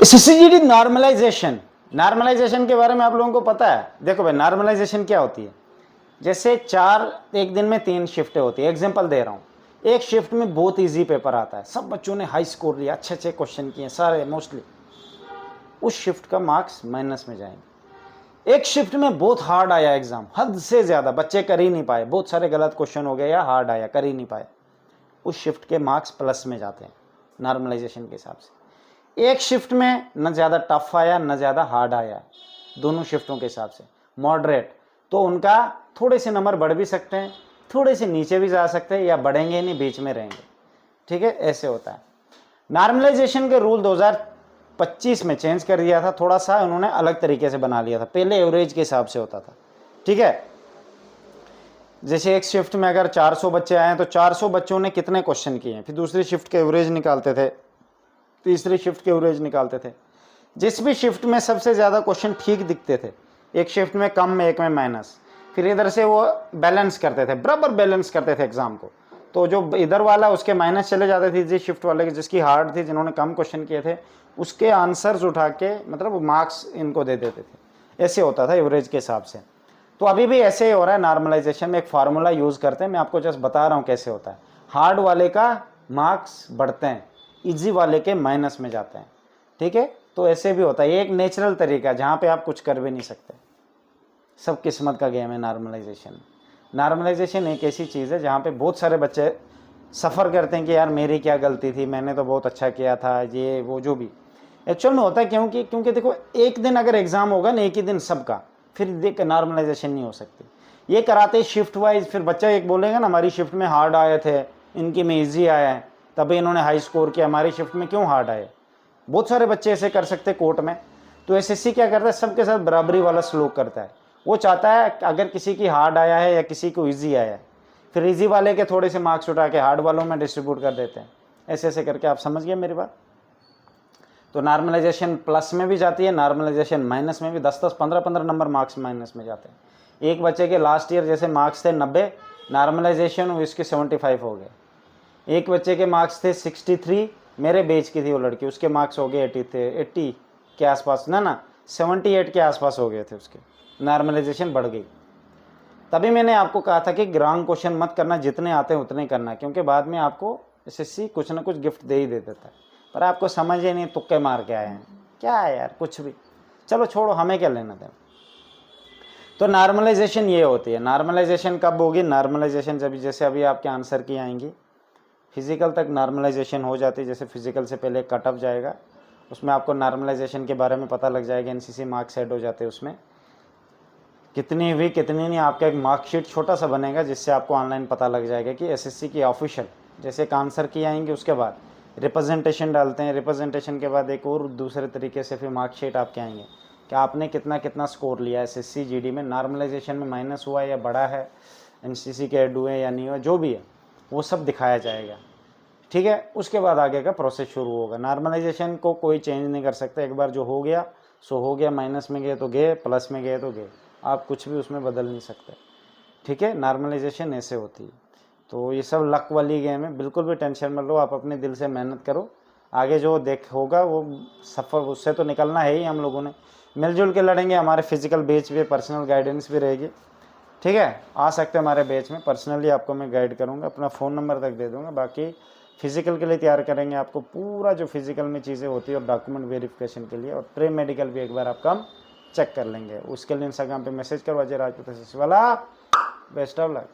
एसएससीजीडी normalisation, normalisation के बारे में आप लोगों को पता है। देखो भाई, नॉर्मलाइजेशन क्या होती है, जैसे एक दिन में 3 शिफ्टें होती है। एग्जांपल दे रहा हूँ, एक शिफ्ट में बहुत इजी पेपर आता है, सब बच्चों ने हाई स्कोर लिया, अच्छे अच्छे क्वेश्चन किए सारे मोस्टली, उस शिफ्ट का मार्क्स माइनस में जाएंगे। एक शिफ्ट में बहुत हार्ड आया एग्जाम, हद से ज़्यादा बच्चे कर ही नहीं पाए, बहुत सारे गलत क्वेश्चन हो गए या हार्ड आया, कर ही नहीं पाए, उस शिफ्ट के मार्क्स प्लस में जाते हैं नॉर्मलाइजेशन के हिसाब से। एक शिफ्ट में न ज़्यादा टफ आया न ज़्यादा हार्ड आया, दोनों शिफ्टों के हिसाब से मॉडरेट, तो उनका थोड़े से नंबर बढ़ भी सकते हैं, थोड़े से नीचे भी जा सकते हैं, या बढ़ेंगे नहीं, बीच में रहेंगे। ठीक है, ऐसे होता है। नॉर्मलाइजेशन के रूल 2025 में चेंज कर दिया था, थोड़ा सा उन्होंने अलग तरीके से बना लिया था। पहले एवरेज के हिसाब से होता था। ठीक है, जैसे एक शिफ्ट में अगर 400 बच्चे आए तो 400 बच्चों ने कितने क्वेश्चन किए हैं, फिर दूसरी शिफ्ट के एवरेज निकालते थे, तीसरी शिफ्ट के एवरेज निकालते थे। जिस भी शिफ्ट में सबसे ज़्यादा क्वेश्चन ठीक दिखते थे, एक शिफ्ट में कम में एक में माइनस, फिर इधर से वो बैलेंस करते थे, बराबर बैलेंस करते थे एग्जाम को। तो जो इधर वाला उसके माइनस चले जाते थे, जिस शिफ्ट वाले के जिसकी हार्ड थी, जिन्होंने कम क्वेश्चन किए थे, उसके आंसर्स उठा के मतलब मार्क्स इनको दे देते थे। ऐसे होता था एवरेज के हिसाब से। तो अभी भी ऐसे ही हो रहा है नॉर्मलाइजेशन में। एक फार्मूला यूज़ करते हैं, मैं आपको जस्ट बता रहा हूँ कैसे होता है। हार्ड वाले का मार्क्स बढ़ते हैं, इजी वाले के माइनस में जाते हैं। ठीक है, तो ऐसे भी होता है। ये एक नेचुरल तरीका है जहाँ पे आप कुछ कर भी नहीं सकते, सब किस्मत का गेम है नॉर्मलाइजेशन। नॉर्मलाइजेशन एक ऐसी चीज़ है जहाँ पे बहुत सारे बच्चे सफ़र करते हैं कि यार मेरी क्या गलती थी, मैंने तो बहुत अच्छा किया था, ये वो जो भी एक्चुअल में होता है। क्योंकि देखो, एक दिन अगर एग्ज़ाम होगा ना, एक ही दिन सबका, फिर देख नॉर्मलाइजेशन नहीं हो सकती। ये कराते शिफ्ट वाइज, फिर बच्चा एक बोलेगा ना हमारी शिफ्ट में हार्ड आए थे, इनकी में ईजी आया है, तभी इन्होंने हाई स्कोर किया, हमारी शिफ्ट में क्यों हार्ड आए। बहुत सारे बच्चे ऐसे कर सकते कोर्ट में। तो एसएससी क्या करता है, सबके साथ बराबरी वाला सलूक करता है। वो चाहता है कि अगर किसी की हार्ड आया है या किसी को ईजी आया है, फिर ईजी वाले के थोड़े से मार्क्स उठा के हार्ड वालों में डिस्ट्रीब्यूट कर देते हैं। ऐसे ऐसे करके, आप समझ गए मेरी बात। तो नॉर्मलाइजेशन प्लस में भी जाती है, नॉर्मलाइजेशन माइनस में भी। 10-10, 15-15 नंबर मार्क्स माइनस में जाते हैं। एक बच्चे के लास्ट ईयर जैसे मार्क्स थे 90, नॉर्मलाइजेशन हुई इसके 75 हो गए। एक बच्चे के मार्क्स थे 63, मेरे बेच की थी वो लड़की, उसके मार्क्स हो गए 80 थे, 80 के आसपास, ना 78 के आसपास हो गए थे उसके। नॉर्मलाइजेशन बढ़ गई। तभी मैंने आपको कहा था कि रॉन्ग क्वेश्चन मत करना, जितने आते हैं उतने करना, क्योंकि बाद में आपको एसएससी कुछ ना कुछ गिफ्ट दे ही दे देता है। पर आपको समझ ही नहीं, तुक्के मार के आए हैं, क्या है यार, कुछ भी। चलो छोड़ो, हमें क्या लेना देना। तो नॉर्मलाइजेशन ये होती है। नॉर्मलाइजेशन कब होगी, नॉर्मलाइजेशन जब जैसे अभी आपके आंसर की आएंगी, फिजिकल तक नॉर्मलाइजेशन हो जाती है। जैसे फिजिकल से पहले कट ऑफ जाएगा, उसमें आपको नॉर्मलाइजेशन के बारे में पता लग जाएगा। एनसीसी मार्क्स ऐड हो जाते हैं उसमें, कितनी हुई कितनी नहीं, आपका एक मार्कशीट छोटा सा बनेगा, जिससे आपको ऑनलाइन पता लग जाएगा कि एसएससी की ऑफिशियल, जैसे एक आंसर की आएंगे उसके बाद रिप्रेजेंटेशन डालते हैं, रिप्रेजेंटेशन के बाद एक और दूसरे तरीके से फिर मार्कशीट आपके आएंगे कि आपने कितना कितना स्कोर लिया एसएससी जीडी में, नॉर्मलाइजेशन में माइनस हुआ या बढ़ा है, एनसीसी के ऐड हुए या नहीं हुए, जो भी है वो सब दिखाया जाएगा। ठीक है, उसके बाद आगे का प्रोसेस शुरू होगा। नॉर्मलाइजेशन को कोई चेंज नहीं कर सकता, एक बार जो हो गया सो हो गया, माइनस में गए तो गए, प्लस में गए तो गए, आप कुछ भी उसमें बदल नहीं सकते। ठीक है, नॉर्मलाइजेशन ऐसे होती है। तो ये सब लक वाली गेम है, बिल्कुल भी टेंशन मत लो, आप अपने दिल से मेहनत करो, आगे जो देख होगा वो सफ़र, उससे तो निकलना है ही। हम लोगों ने मिलजुल के लड़ेंगे, हमारे फिजिकल बैच पे पर्सनल गाइडेंस भी रहेगी। ठीक है, आ सकते हैं हमारे बैच में, पर्सनली आपको मैं गाइड करूँगा, अपना फ़ोन नंबर तक दे दूँगा। बाकी फिजिकल के लिए तैयार करेंगे आपको पूरा, जो फिजिकल में चीज़ें होती है, और डॉक्यूमेंट वेरिफिकेशन के लिए, और प्री मेडिकल भी एक बार आपका चेक कर लेंगे। उसके लिए इंस्टाग्राम पे मैसेज करो, अजय राजपूत वाला। Best of luck.